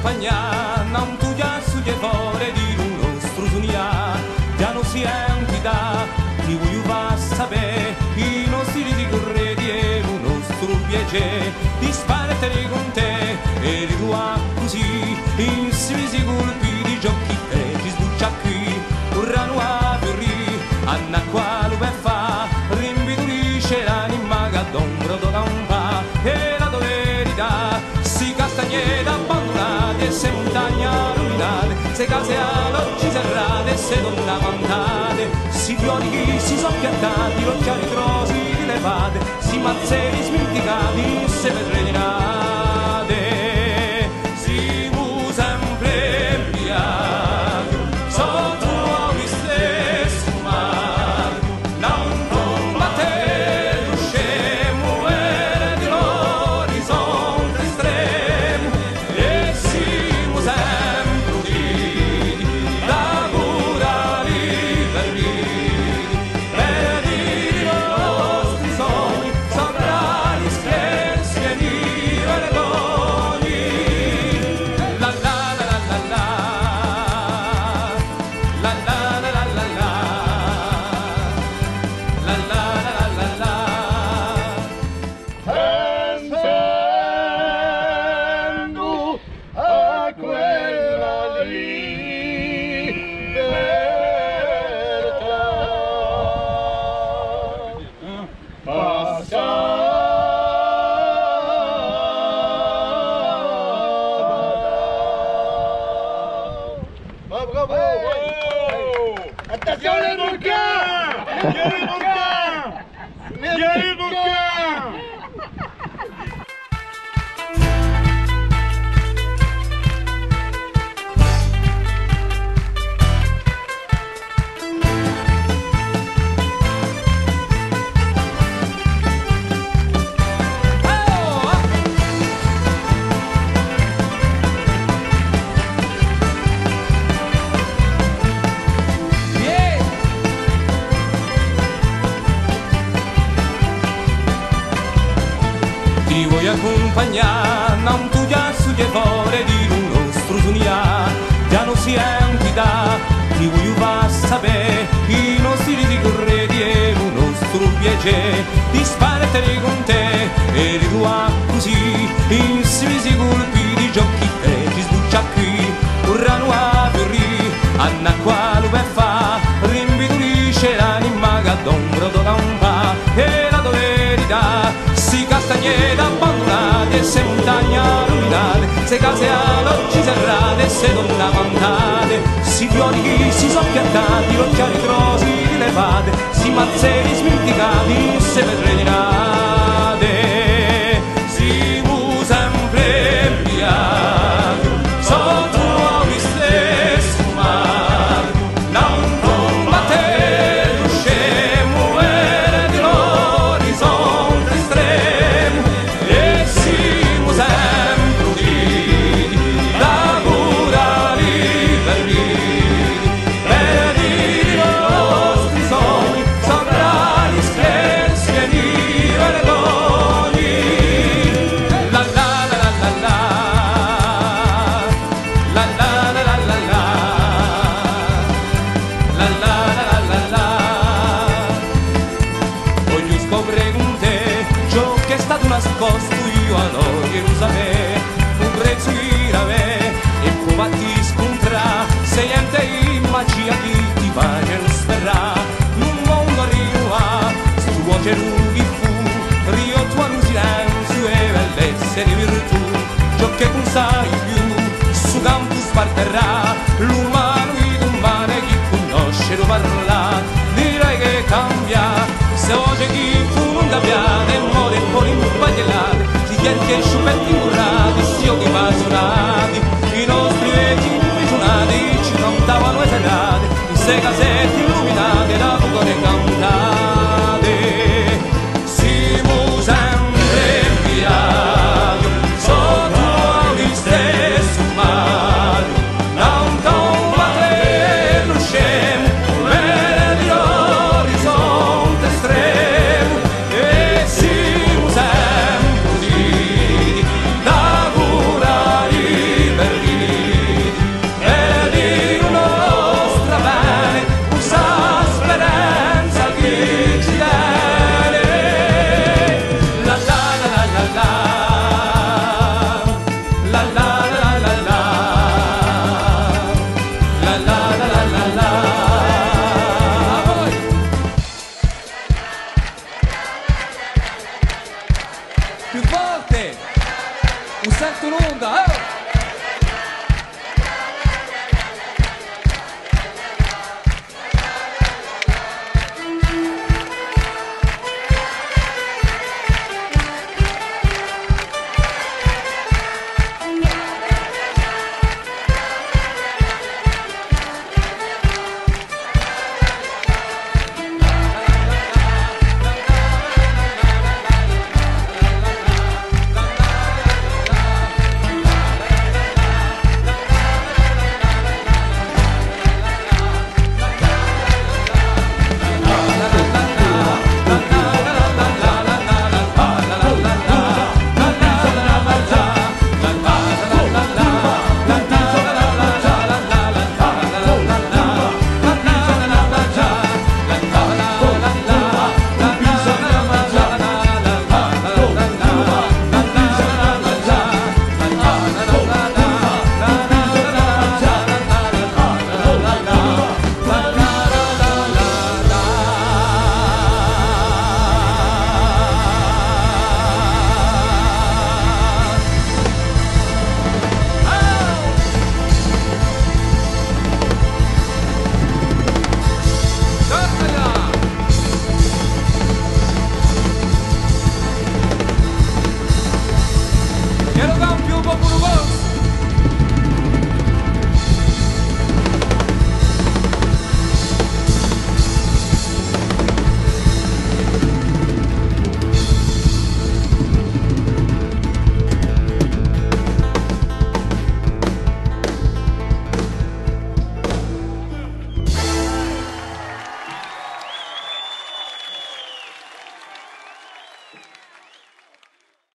compagnia, non tu già su che fuori di un nostro sunia, già non si entità, ti voglio va a sapere, i nostri ricordi e il nostro piacere, di spartere con te, e di tua così, insieme si colpi di giochi e ci sbuccia qui, urrano a ferri, anna qua lo per fa, rimbidurisce l'anima che d'ombra da un pa, e la verità, si castagneta abbandonate e se montagna rovinate, se case alloggi serrate e se donne avantate, si fiori che si sono piantati, occhiali grossi rilevate, si mazzeri smenticati, se pedrenate, si mu sempre piace, sotto nuovi stesso mare, non combatte lo scemo e di l'orizzonte estremo, e siamo sempre uniti, da cura liberi, per dire i nostri sogni, sopra gli scherzi e i vergogni. La la la la la la, la la la la la la, la la la la la. Pensando a quella libertà passata. Bravo! Attenzione Vulcan! Vieni Vulcan! Vieni Vulcan! Ti voglio accompagnare, non tu già su che fuori di un nostro sunia, già non si entità, ti voglio va a sapere, i nostri ricordi e il nostro piacere, di spartere con te, e di tua così, insieme si colpi di giochi e ci sbuccia qui, urrano a ferri, anna qua lo per fa, rimbidurisce l'anima che d'ombra da un pa, e la verità, si castagneta abbandonate e se montagna rovinate, se case alloggi serrate e se donne avantate, si fiori che si sono piantati, occhiali grossi rilevate, si mazzeri smenticati, se pedrenate, si mu sempre piace, sotto nuovi stesso mare, non combatte lo scemo e di l'orizzonte estremo, e siamo sempre uniti, da cura liberi, per dire i nostri sogni, sopra gli scherzi e i vergogni. La la la la la la, la la la la la la, la la la la la. Voglio scoprire con te ciò che è stato nascosto io a noi Gerusalemme, un prezzo irave e come ti scontra, se niente magia che ti fa sperra, un mondo arriva, stu voce rughi fu, rio tua un silenzio e bellezza di virtù, ciò che non sai più, su campo sparterà, l'umano ed umane chi conosce lo parla, direi che cambia, se oggi chi fu non cambiate, mode e poi impagliate, si chiede che sciupetti curati, si occhi appassionati, i nostri vecchi imprigionati ci cantavano e serate, in sei casette illuminate da fuoco che